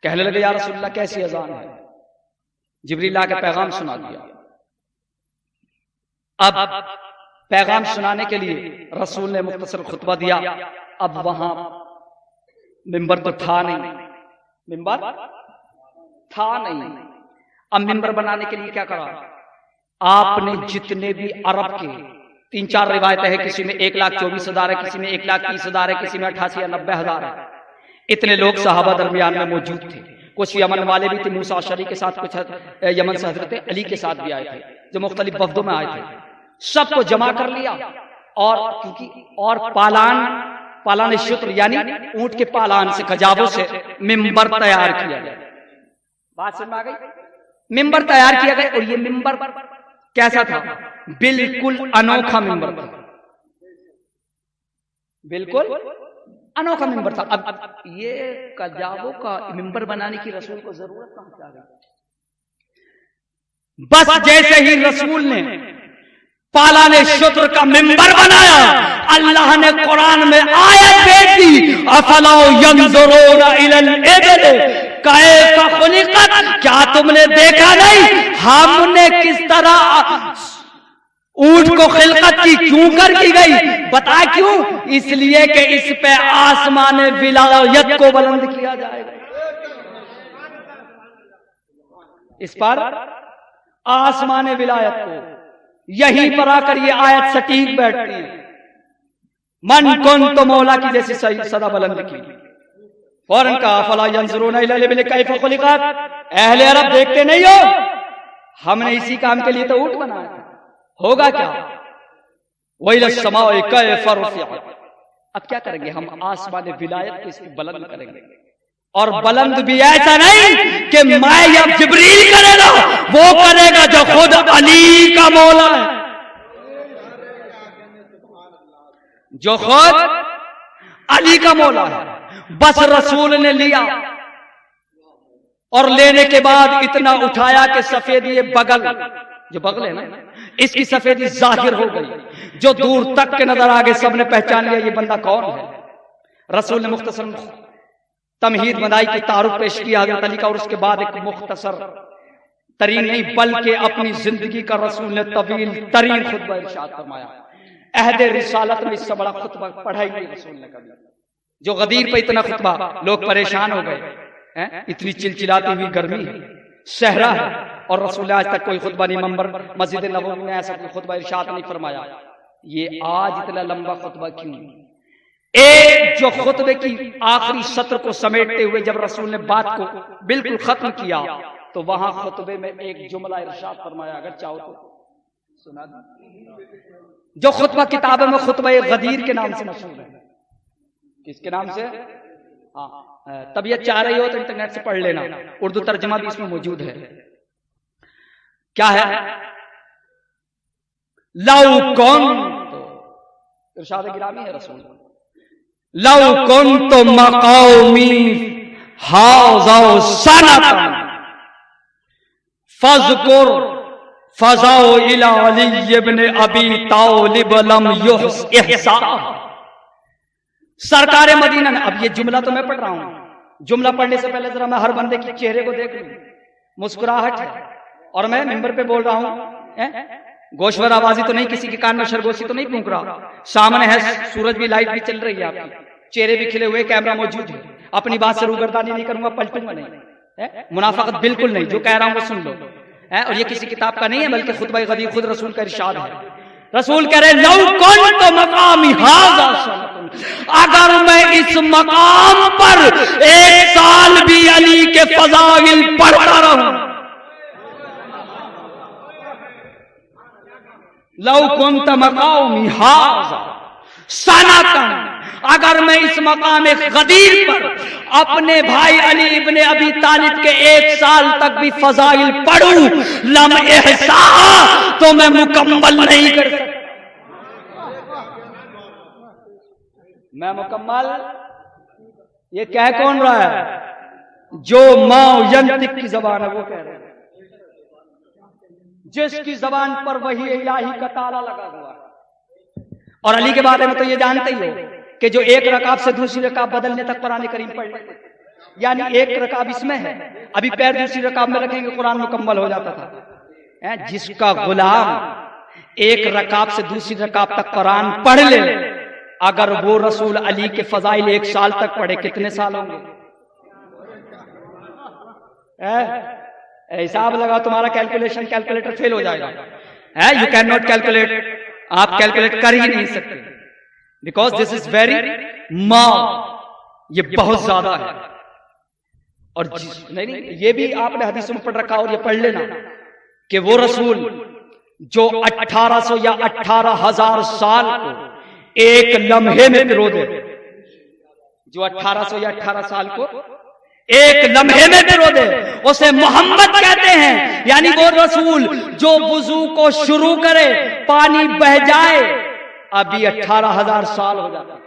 کہنے لگے یا رسول اللہ کیسی اذان ہے؟ جبریل آ کے پیغام سنا دیا۔ اب پیغام سنانے کے لیے رسول نے مختصر خطبہ دیا۔ اب وہاں ممبر تو تھا نہیں، ممبر تھا نہیں۔ اب ممبر بنانے کے لیے کیا کرا؟ آپ نے جتنے بھی عرب کے 3-4 روایتیں ہیں، کسی میں 1,24,000 ہے، کسی میں 1,30,000 ہے، کسی میں 88 یا 90,000 ہے، اتنے لوگ صحابہ درمیان میں موجود تھے۔ کچھ یمن والے بھی تھے موسیٰ اشعری کے ساتھ، کچھ یمن سے حضرت علی کے ساتھ بھی آئے تھے جو مختلف وفدوں میں آئے تھے۔ سب کو جمع کر لیا، اور کیونکہ اور پالان شتر یعنی اونٹ کے پالان سے، کجاووں سے ممبر تیار کیا گیا۔ بات سمجھ میں آ گئی؟ ممبر تیار کیا گیا، اور یہ ممبر کیسا تھا؟ بالکل انوکھا ممبر تھا، بالکل انوکھا ممبر تھا۔ اب یہ کجاووں کا ممبر بنانے کی رسول کو ضرورت کہاں سے آ گئی؟ بس جیسے ہی رسول نے پالان شتر کا ممبر بنایا، اللہ نے قرآن میں آیت بھیج دی، افلا ینظرون الی الابل کیف خلقت، کیا تم نے دیکھا نہیں ہم نے کس طرح اونٹ کو خلقت کی کیوں کر کی گئی؟ بتا کیوں؟ اس لیے کہ اس پہ آسمان ولایت کو بلند کیا جائے گا، اس پر آسمان ولایت کو۔ یہیں پر آ کر یہ آیت سٹیک بیٹھتی ہے، من کنت مولا کی جیسی صدا بلند کی۔ فوراً کہا فلا ینظرون الی الابل کیف خلقت، اہل عرب دیکھتے نہیں ہو ہم نے اسی کام کے لیے تو اونٹ بنایا تھا، ہوگا کیا؟ وَإِلَى السَّمَاءِ كَيْفَ رُفِعَتْ، اب کیا کریں گے ہم؟ آسمان ولایت کو اس کی بلند کریں گے، اور بلند بھی ایسا نہیں کہ میں یا جبریل کرے گا، وہ کرے گا جو خود علی کا مولا ہے، جو خود علی کا مولا ہے۔ بس رسول نے لیا، اور لینے کے بعد اتنا اٹھایا کہ سفید یہ بغل جو بغل ہے نا، اس کی سفیدی ظاہر ہو گئی، جو دور تک کے نظر آگے سب نے پہچان لیا یہ بندہ کون ہے۔ رسول نے مختصر تمہید بنائی کی تعارف پیش کیا حضرت علی کا، اور اس کے بعد ایک مختصر ترین نہیں بلکہ اپنی زندگی کا رسول نے طویل ترین خطبہ ارشاد فرمایا۔ عہد رسالت میں اس سے بڑا خطبہ پڑھا ہی نہیں رسول نے کبھی۔ جو غدیر پہ اتنا خطبہ، لوگ پریشان ہو گئے، اتنی چلچلاتی ہوئی گرمی ہے، صحرا ہے، اور رسول نے آج تک کوئی خطبہ نہیں، منبر مسجد نبوی میں ایسا کوئی خطبہ ارشاد نہیں فرمایا۔ یہ آج اتنا لمبا خطبہ کیوں؟ ایک جو خطبے کی آخری سطر کو سمیٹتے ہوئے جب رسول نے بات کو بالکل ختم کیا تو وہاں خطبے میں ایک جملہ ارشاد فرمایا، اگر چاہو تو سنا دیں، جو خطبہ کتابوں میں خطبہ غدیر کے نام سے مشہور ہے۔ کس کے نام سے؟ طبیعت چاہ رہی ہو تو انٹرنیٹ سے پڑھ لینا، اردو ترجمہ بھی اس میں موجود ہے۔ کیا ہے؟ لو کنت، ارشاد گرامی ہے رسول، لو کنت مقامی ھذا سنۃ فاذکر فضاء الی علی ابن ابی طالب لم یحس احساء۔ سرکار مدینہ نے، اب یہ جملہ تو میں پڑھ رہا ہوں، جملہ پڑھنے سے پہلے ذرا میں ہر بندے کی چہرے کو دیکھ لوں، مسکراہٹ ہے، اور میں ممبر پہ بول رہا ہوں، گوشور آوازی تو نہیں، کسی کے کان میں شرگوسی تو نہیں پھونک رہا، سامنے ہے سورج بھی، لائٹ بھی چل رہی ہے، آپ کی چہرے بھی کھلے ہوئے، کیمرہ موجود ہے، اپنی بات سے روگردانی نہیں کروں گا، پلٹوں گا نہیں، منافقت بالکل نہیں، جو کہہ رہا ہوں وہ سن لو، اور یہ کسی کتاب کا نہیں ہے بلکہ خطبہ غدیر خود رسول کا ارشاد ہے۔ رسول کہہ رہے لو کنت مقامی ھذا سنۃ، اگر میں اس مقام پر ایک سال بھی علی کے فضائل پڑھتا رہوں، لو کنت مقامی ھذا سنۃ، اگر میں اس مقام غدیر پر اپنے بھائی علی ابن ابی طالب کے ایک سال تک بھی فضائل پڑھوں، لم احصاء، تو میں مکمل نہیں کر سکتا، میں مکمل، یہ کہہ کون رہا ہے؟ جو ما ینطق کی زبان ہے وہ کہہ رہے ہیں، جس کی زبان پر وحی الہی کا تالا لگا ہوا ہے۔ اور علی کے بارے میں تو یہ جانتے ہی ہو کہ جو ایک رکعت سے دوسری رکعت بدلنے تک قرآن کریم پڑھ لیتے، یعنی ایک رکعت اس میں ہے، ابھی پیر دوسری رکعت میں رکھیں گے قرآن مکمل ہو جاتا تھا۔ جس کا غلام ایک رکعت سے دوسری رکعت تک قرآن پڑھ لے، اگر وہ رسول علی کے فضائل ایک سال تک پڑھے، کتنے سال ہوں گے؟ حساب لگا، تمہارا کیلکولیٹر فیل ہو جائے گا، یو کین ناٹ کیلکولیٹ، آپ کیلکولیٹ کر ہی نہیں سکتے، بیکاز دس از ویری یہ بہت زیادہ ہے۔ اور نہیں، یہ بھی آپ نے حدیثوں میں پڑھ رکھا، اور یہ پڑھ لینا کہ وہ رسول جو 1800 یا 18,000 سال کو ایک لمحے میں پرو دے، جو 1800 یا 18 سال کو ایک لمحے میں پرو دے، اسے محمد کہتے ہیں۔ یعنی وہ رسول جو وضو کو شروع کرے پانی بہ جائے، ابھی 18,000 سال ہو جاتا ہے۔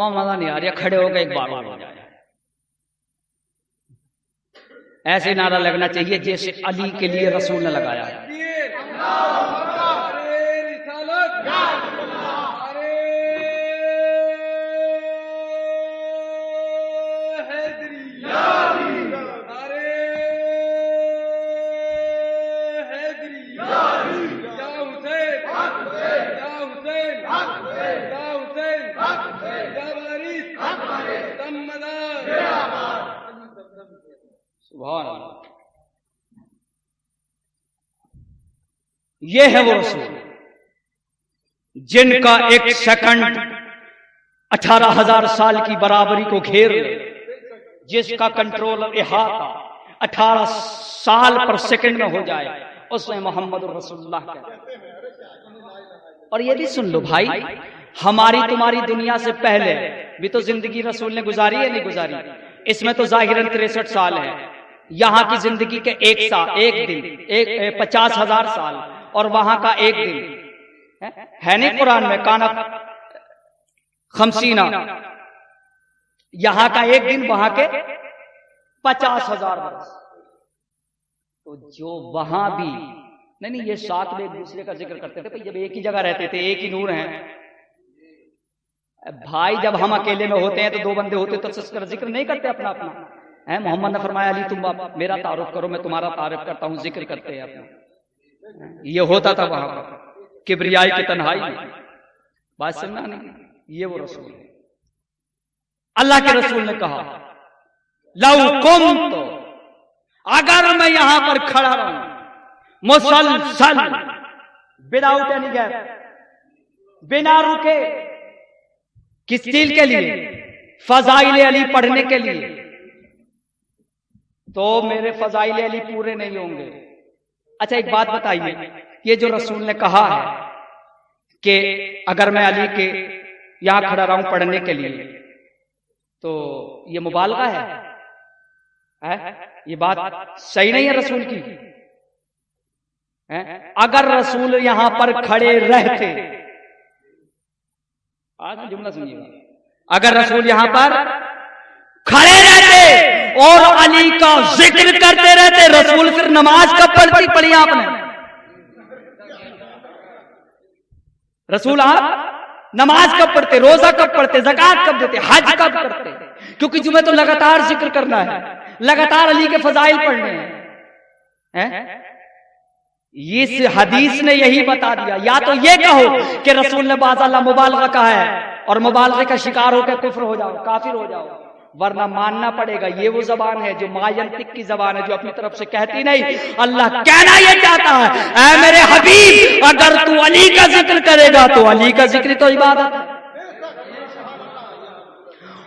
مزہ نہیں آ رہا، کھڑے ہو کے ایک بار ہو جائے، ایسے نعرہ لگنا چاہیے جیسے علی کے لیے رسول نے لگایا ہے۔ یہ ہے وہ رسول جن کا ایک سیکنڈ 18,000 سال کی برابری کو گھیر لے، جس کا کنٹرول احاطہ 18 سال پر سیکنڈ میں ہو جائے، اس میں محمد الرسول اللہ کہتے ہیں۔ اور یہ بھی سن لو بھائی، ہماری تمہاری دنیا سے پہلے بھی تو زندگی رسول نے گزاری ہے نہیں گزاری؟ اس میں تو ظاہراً 63 سال ہے، یہاں کی زندگی کے ایک دن 50,000 سال، اور وہاں کا ایک دن ہے نہیں قرآن میں کانا 50، یہاں کا ایک دن وہاں کے 50,000 برس۔ تو جو وہاں بھی نہیں یہ ساتھ میں ایک دوسرے کا ذکر کرتے تھے، جب ایک ہی جگہ رہتے تھے، ایک ہی نور ہیں بھائی، جب ہم اکیلے میں ہوتے ہیں تو دو بندے ہوتے تو ذکر نہیں کرتے اپنا اپنا۔ محمد نے فرمایا علی تم میرا تعارف کرو، میں تمہارا تعارف کرتا ہوں، ذکر کرتے ہیں اپنا۔ یہ ہوتا تھا وہاں پر کبریائی کی تنہائی میں۔ بات سننا نہیں، یہ وہ رسول ہے۔ اللہ کے رسول نے کہا لو کنت، اگر میں یہاں پر کھڑا رہوں مسلسل وداؤٹ اینی گیپ، بنا رکے، کس چیز کے لیے؟ فضائل علی پڑھنے کے لیے، تو میرے فضائل علی پورے نہیں ہوں گے۔ اچھا ایک بات بتائیے، یہ جو رسول نے کہا ہے کہ اگر میں علی کے یہاں کھڑا رہوں پڑھنے کے لیے، تو یہ مبالغہ ہے؟ یہ بات صحیح نہیں ہے رسول کی؟ اگر رسول یہاں پر کھڑے رہتے، آج جملہ سنیے، اگر رسول یہاں پر کھڑے رہتے اور علی کا ذکر کرتے رہتے، رسول پھر نماز کب پڑھی آپ نے؟ رسول آپ نماز کب پڑھتے، روزہ کب پڑھتے، زکات کب دیتے، حج کب کرتے؟ کیونکہ تمہیں تو لگاتار ذکر کرنا ہے، لگاتار علی کے فضائل پڑھنے ہیں۔ اس حدیث نے یہی بتا دیا۔ یا تو یہ کہو کہ رسول نے باز اللہ مبالغہ کہا ہے اور مبالغے کا شکار ہو کے کفر ہو جاؤ، کافر ہو جاؤ، ورنہ ماننا پڑے گا یہ وہ زبان ہے جو ما ینطق کی زبان ہے، جو اپنی طرف سے کہتی نہیں۔ اللہ کہنا یہ چاہتا ہے اے میرے حبیب، اگر تو علی کا ذکر کرے گا تو علی کا ذکر تو عبادت ہے۔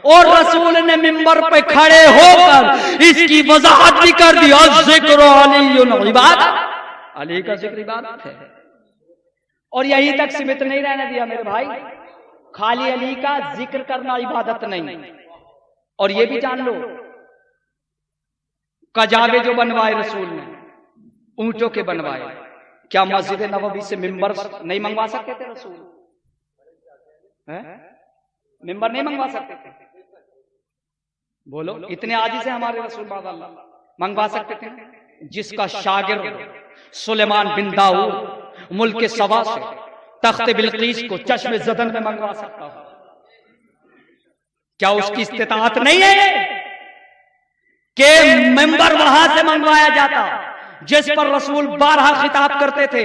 اور رسول نے منبر پہ کھڑے ہو کر اس کی وضاحت بھی کر دی، الذکر علی عبادت، علی کا ذکر عبادت ہے۔ اور یہی تک سمت نہیں رہنے دیا میرے بھائی، خالی علی کا ذکر کرنا عبادت نہیں۔ اور یہ بھی جان لو، کجاوے جو بنوائے رسول نے، اونٹوں کے بنوائے، کیا مسجد نبوی سے ممبر نہیں منگوا سکتے تھے رسول؟ ممبر نہیں منگوا سکتے تھے؟ بولو، اتنے عاجز ہیں ہمارے رسول معاذ اللہ، منگوا سکتے تھے؟ جس کا شاگرد سلیمان بن داؤد ملک سبا سے تخت بلقیس کو چشم زدن میں منگوا سکتا ہو، کیا اس کی استطاعت نہیں ہے کہ ممبر وہاں سے منگوایا جاتا جس پر رسول بارہا خطاب کرتے تھے؟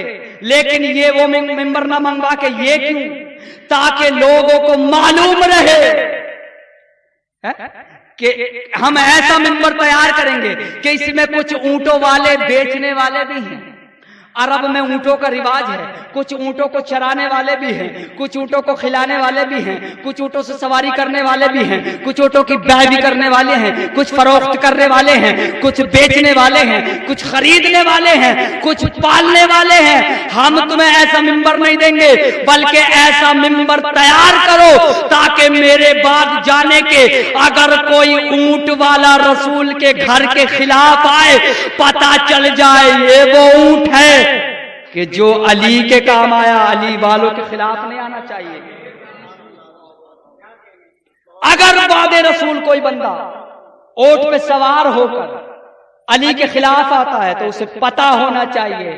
لیکن یہ وہ ممبر نہ منگوا کے، یہ کیوں؟ تاکہ لوگوں کو معلوم رہے کہ ہم ایسا ممبر تیار کریں گے کہ اس میں کچھ اونٹوں والے بیچنے والے بھی ہیں۔ عرب میں اونٹوں کا رواج ہے، کچھ اونٹوں کو چرانے والے بھی ہیں، کچھ اونٹوں کو کھلانے والے بھی ہیں، کچھ اونٹوں سے سواری کرنے والے بھی ہیں، کچھ اونٹوں کی بیع بھی کرنے والے ہیں، کچھ فروخت کرنے والے ہیں، کچھ بیچنے والے ہیں، کچھ خریدنے والے ہیں، کچھ پالنے والے ہیں۔ ہم تمہیں ایسا ممبر نہیں دیں گے، بلکہ ایسا ممبر تیار کرو تاکہ میرے بعد جانے کے اگر کوئی اونٹ والا رسول کے گھر کے خلاف آئے، پتہ چل جائے یہ وہ اونٹ ہے کہ جو علی کے کام آیا، علی والوں کے خلاف نہیں آنا چاہیے۔ اگر بعد رسول کوئی بندہ اونٹ پہ سوار ہو کر علی کے خلاف آتا ہے تو اسے پتا ہونا چاہیے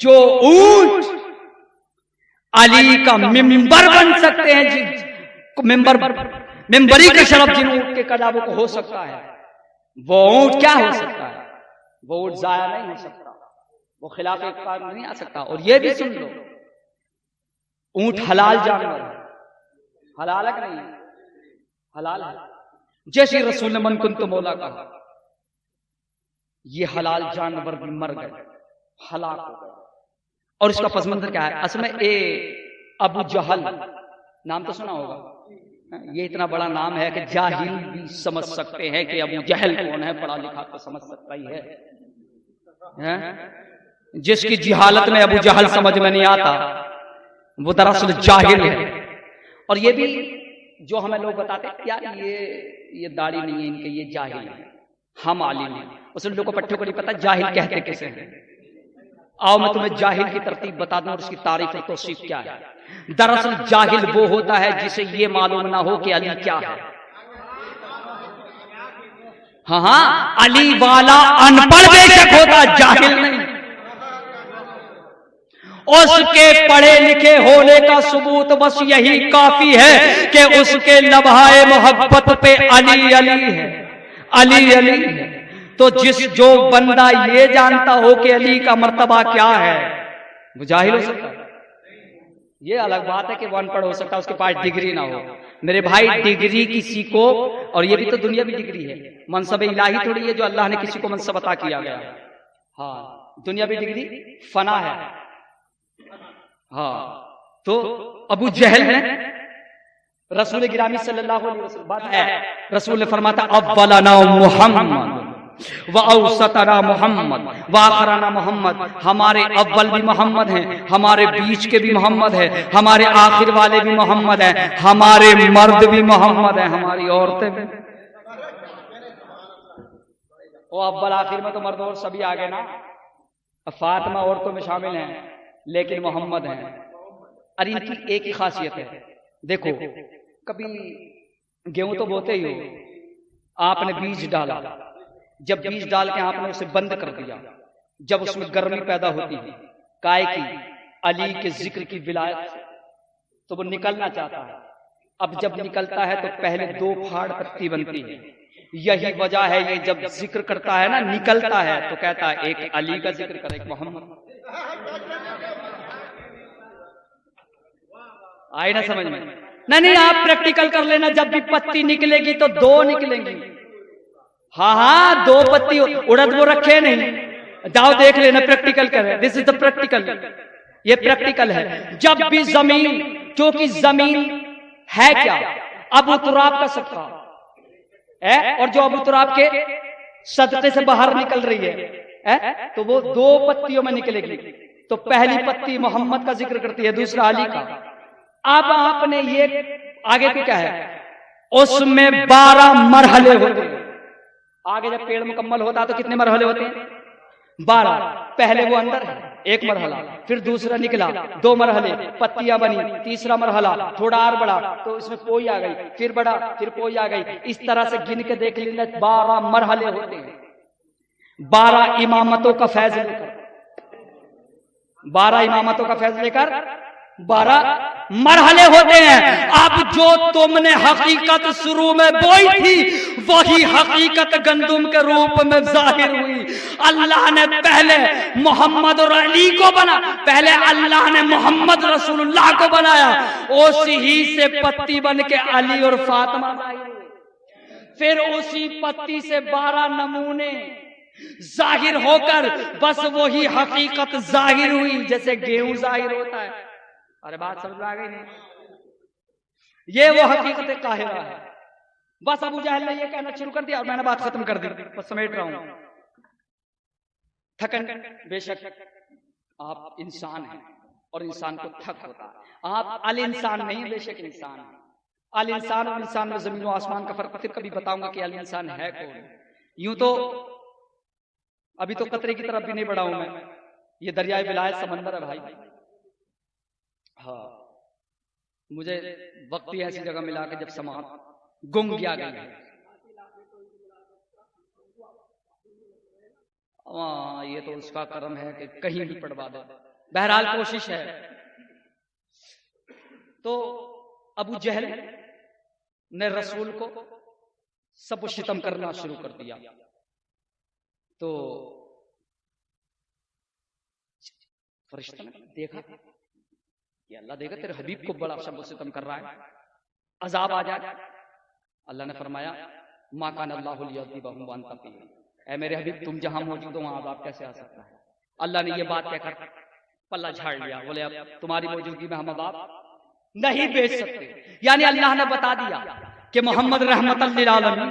جو اونٹ علی کا ممبر بن سکتے ہیں، ممبری کا شرف جن اونٹ کے قدابوں کو ہو سکتا ہے، وہ اونٹ کیا ہو سکتا ہے؟ وہ اونٹ ضائع نہیں ہو سکتا، وہ خلاف اقتدار نہیں آ سکتا۔ اور یہ بھی سن لو، اونٹ حلال جانور ہے، حلال ہے کہ نہیں؟ حلال ہے۔ جیسے رسول نے من کنت مولا کہا، یہ حلال جانور بھی مر گئے، ہلاک ہو گئے۔ اور اس کا پس منظر کیا ہے؟ اصل میں ابو جہل نام تو سنا ہوگا، یہ اتنا بڑا نام ہے کہ جاہل بھی سمجھ سکتے ہیں کہ ابو جہل کون ہے، پڑھا لکھا تو سمجھ سکتا ہی ہے۔ جس کی جہالت میں ابو جہل سمجھ میں نہیں آتا وہ دراصل جاہل ہے. اور یہ بھی جو ہمیں لوگ بتاتے ہیں یار یہ داڑھی نہیں ہے ان کے، یہ جاہل ہے، ہم عالم ہیں. اس لوگوں کو پٹھوں کو نہیں پتا جاہل کہتے کسے ہیں. آؤ میں تمہیں جاہل کی ترتیب بتا دوں اور اس کی تعریف اور توصیف کیا ہے. دراصل جاہل وہ ہوتا ہے جسے یہ معلوم نہ ہو کہ علی کیا ہے. ہاں علی والا ان پڑھ بے شک ہوتا، جاہل نہیں. اس کے پڑھے لکھے ہونے کا ثبوت بس یہی کافی ہے کہ اس کے لمحہ محبت پہ علی علی ہے، علی علی ہے. تو جو بندہ یہ جانتا ہو کہ علی کا مرتبہ کیا ہے وہ جاہل ہو سکتا ہے. یہ الگ بات ہے کہ وہ ان پڑھ ہو سکتا ہے، اس کے پاس ڈگری نہ ہو. میرے بھائی ڈگری کسی کو، اور یہ بھی تو دنیا بھی ڈگری ہے، منصب الہی تھوڑی ہے جو اللہ نے کسی کو منصب عطا کیا گیا. ہاں دنیا بھی ڈگری فنا ہے. ہاں تو ابو جہل نے رسول گرامی صلی اللہ علیہ وسلم بات ہے، رسول نے فرماتا اولنا محمد وَأَوْسَطَنَا محمد وَآخَرَنَا محمد. ہمارے اول بھی محمد ہیں، ہمارے بیچ کے بھی محمد ہیں، ہمارے آخر والے بھی محمد ہیں، ہمارے مرد بھی محمد ہیں، ہماری عورتیں بھی. وہ اول آخر میں تو مرد اور سبھی آگے نا. فاطمہ عورتوں میں شامل ہیں لیکن محمد ہیں. ارے ان کی ایک ہی خاصیت ہے. دیکھو کبھی گیہوں تو بوتے ہی ہو، آپ نے بیج ڈالا، جب بیج ڈال کے آپ نے اسے بند کر دیا، جب اس میں گرمی پیدا ہوتی ہے کائے کی، علی کے ذکر کی ولایت سے، تو وہ نکلنا چاہتا ہے. اب جب نکلتا ہے تو پہلے 2 پھاڑ پتی بنتی ہے. یہی وجہ ہے یہ جب ذکر کرتا ہے نا، نکلتا ہے تو کہتا ہے ایک علی کا ذکر کر، ایک محمد. آئی نہ سمجھ میں؟ نہیں آپ پریکٹیکل کر لینا، جب بھی پتی نکلے گی تو 2 نکلیں گی. ہاں 2 پتی اڑد وہ رکھے نہیں، جاؤ دیکھ لینا، پریکٹیکل کرے. دس از دا پریکٹیکل، یہ پریکٹیکل ہے. جب بھی زمین، کیونکہ زمین ہے کیا؟ ابو تراب کا صدقہ ہے، اور جو ابو تراب کے صدقے سے باہر نکل رہی ہے تو وہ 2 پتیوں میں نکلے گی. تو پہلی پتی محمد کا ذکر کرتی ہے، دوسرا علی کا. اب آپ نے یہ آگے کو کیا ہے، اس میں 12 مرحلے ہوتے ہیں. آگے جب پیڑ مکمل ہوتا تو کتنے مرحلے ہوتے ہیں؟ 12. پہلے وہ اندر ہے 1 مرحلہ، پھر دوسرا نکلا 2 مرحلے، پتیاں بنی، تیسرا مرحلہ تھوڑا اور بڑا تو اس میں پوئی آ گئی، پھر بڑا، پھر پوئی آ گئی. اس طرح سے گن کے دیکھ لینا 12 مرحلے ہوتے ہیں. 12 امامتوں کا فیض لے کر، 12 امامتوں کا فیض لے کر 12 مرحلے ہوتے ہیں. اب جو تم نے حقیقت شروع میں بوئی تھی وہی حقیقت گندم کے روپ میں ظاہر ہوئی. اللہ نے پہلے محمد اور علی کو بنا، پہلے اللہ نے محمد رسول اللہ کو بنایا، اسی ہی سے پتی بن کے علی اور فاطمہ ظاہر ہوئے. پھر اسی پتی سے 12 نمونے ظاہر ہو کر بس وہی حقیقت ظاہر ہوئی، جیسے گیہوں ظاہر ہوتا ہے. ارے بات سمجھ میں آ گئی نہیں؟ یہ وہ حقیقت قاہرہ ہے. بس ابو جہل نے یہ کہنا شروع کر دیا اور میں نے بات ختم کر دی. بس سمیٹ رہا ہوں. تھکن بے شک آپ انسان ہیں اور انسان کو تھک ہوتا ہے. آپ الانسان نہیں، بے شک انسان ہیں. الانسان اور انسان میں زمین و آسمان کا فرق پھر کبھی بتاؤں گا کہ الانسان ہے کون. یوں تو ابھی تو قطرے کی طرف بھی نہیں بڑھا ہوں میں، یہ دریائے ولایت سمندر ہے بھائی. ہاں مجھے وقت ہی ایسی جگہ ملا کہ جب سماعت گم گیا گئی. یہ تو اس کا کرم ہے کہ کہیں بھی پڑھوا دے. بہرحال کوشش ہے. تو ابو جہل نے رسول کو سب و شتم کرنا شروع کر دیا. تو فرشتہ نے دیکھا کہ اللہ دیکھا تیرے حبیب کو بڑا شب و ستم کر رہا ہے، عذاب آ جائے. اللہ نے فرمایا ما کان اللہ لیعذبہم وانت فیہم، اے میرے حبیب تم جہاں موجود ہو وہاں عذاب کیسے آ سکتا ہے. اللہ نے یہ بات کہہ کر پلہ جھاڑ لیا، بولے اب تمہاری موجودگی میں ہم عذاب نہیں بھیج سکتے. یعنی اللہ نے بتا دیا کہ محمد رحمت للعالمین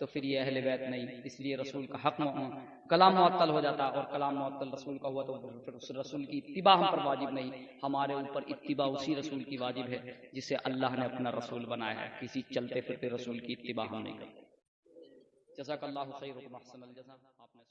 تو پھر یہ اہل بیت نہیں. اس لیے رسول کا حق کلام معطل ہو جاتا، اور کلام معطل رسول کا ہوا تو پھر اس رسول کی اتباع ہم پر واجب نہیں. ہمارے اوپر اتباع اسی رسول کی واجب ہے جسے اللہ نے اپنا رسول بنایا ہے. کسی چلتے پھرتے رسول کی اتباع ہم نہیں کرتے. جزاک اللہ خیر و احسن الجزا. آپ نے